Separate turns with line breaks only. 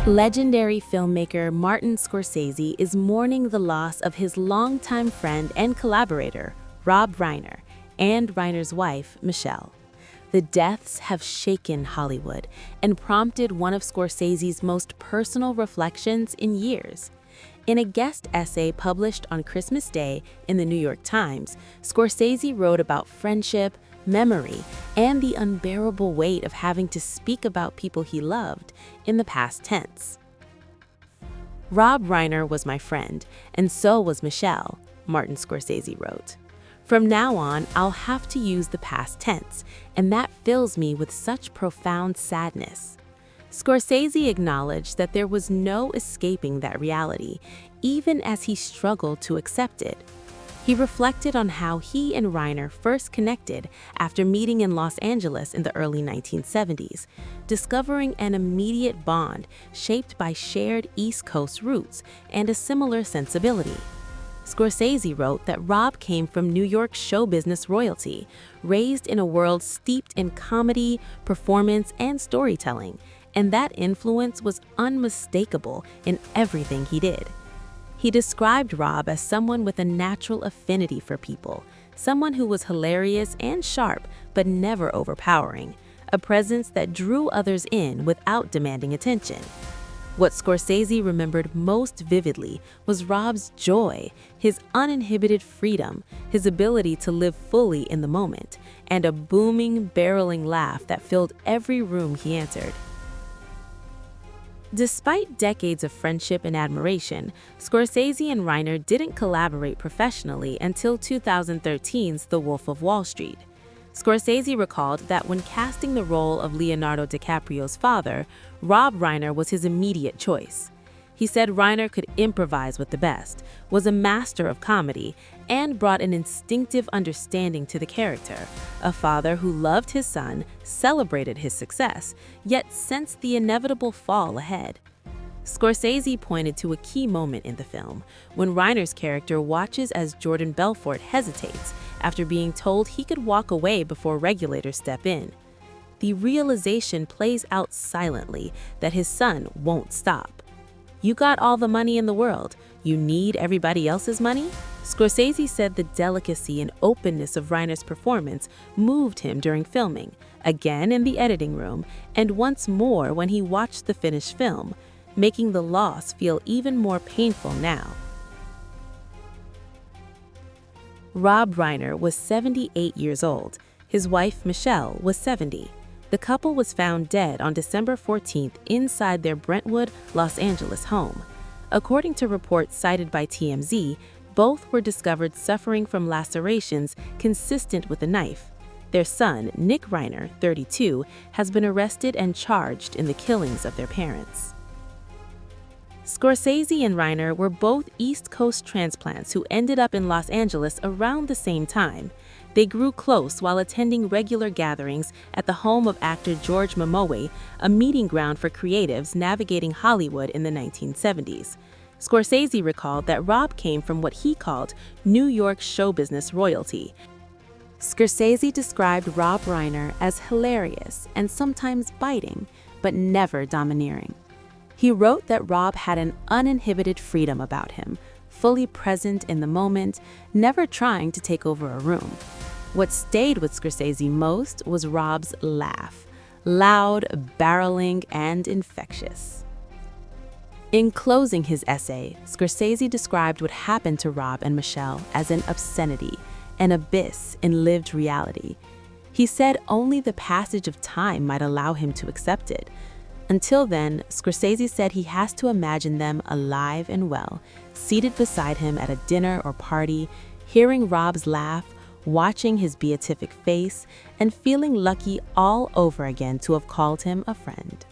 Legendary filmmaker Martin Scorsese is mourning the loss of his longtime friend and collaborator, Rob Reiner, and Reiner's wife, Michelle. The deaths have shaken Hollywood and prompted one of Scorsese's most personal reflections in years. In a guest essay published on Christmas Day in the New York Times, Scorsese wrote about friendship, memory, and the unbearable weight of having to speak about people he loved in the past tense. "Rob Reiner was my friend, and so was Michelle," Martin Scorsese wrote. "From now on, I'll have to use the past tense, and that fills me with such profound sadness." Scorsese acknowledged that there was no escaping that reality, even as he struggled to accept it. He reflected on how he and Reiner first connected after meeting in Los Angeles in the early 1970s, discovering an immediate bond shaped by shared East Coast roots and a similar sensibility. Scorsese wrote that Rob came from New York show business royalty, raised in a world steeped in comedy, performance, and storytelling, and that influence was unmistakable in everything he did. He described Rob as someone with a natural affinity for people, someone who was hilarious and sharp but never overpowering, a presence that drew others in without demanding attention. What Scorsese remembered most vividly was Rob's joy, his uninhibited freedom, his ability to live fully in the moment, and a booming, barreling laugh that filled every room he entered. Despite decades of friendship and admiration, Scorsese and Reiner didn't collaborate professionally until 2013's The Wolf of Wall Street. Scorsese recalled that when casting the role of Leonardo DiCaprio's father, Rob Reiner was his immediate choice. He said Reiner could improvise with the best, was a master of comedy, and brought an instinctive understanding to the character, a father who loved his son, celebrated his success, yet sensed the inevitable fall ahead. Scorsese pointed to a key moment in the film, when Reiner's character watches as Jordan Belfort hesitates after being told he could walk away before regulators step in. The realization plays out silently that his son won't stop. "You got all the money in the world. You need everybody else's money?" Scorsese said the delicacy and openness of Reiner's performance moved him during filming, again in the editing room, and once more when he watched the finished film, making the loss feel even more painful now. Rob Reiner was 78 years old. His wife, Michelle, was 70. The couple was found dead on December 14th inside their Brentwood, Los Angeles home. According to reports cited by TMZ, both were discovered suffering from lacerations consistent with a knife. Their son, Nick Reiner, 32, has been arrested and charged in the killings of their parents. Scorsese and Reiner were both East Coast transplants who ended up in Los Angeles around the same time. They grew close while attending regular gatherings at the home of actor George Momoe, a meeting ground for creatives navigating Hollywood in the 1970s. Scorsese recalled that Rob came from what he called New York show business royalty. Scorsese described Rob Reiner as hilarious and sometimes biting, but never domineering. He wrote that Rob had an uninhibited freedom about him, fully present in the moment, never trying to take over a room. What stayed with Scorsese most was Rob's laugh, loud, barreling, and infectious. In closing his essay, Scorsese described what happened to Rob and Michelle as an obscenity, an abyss in lived reality. He said only the passage of time might allow him to accept it. Until then, Scorsese said he has to imagine them alive and well, seated beside him at a dinner or party, hearing Rob's laugh, watching his beatific face, and feeling lucky all over again to have called him a friend.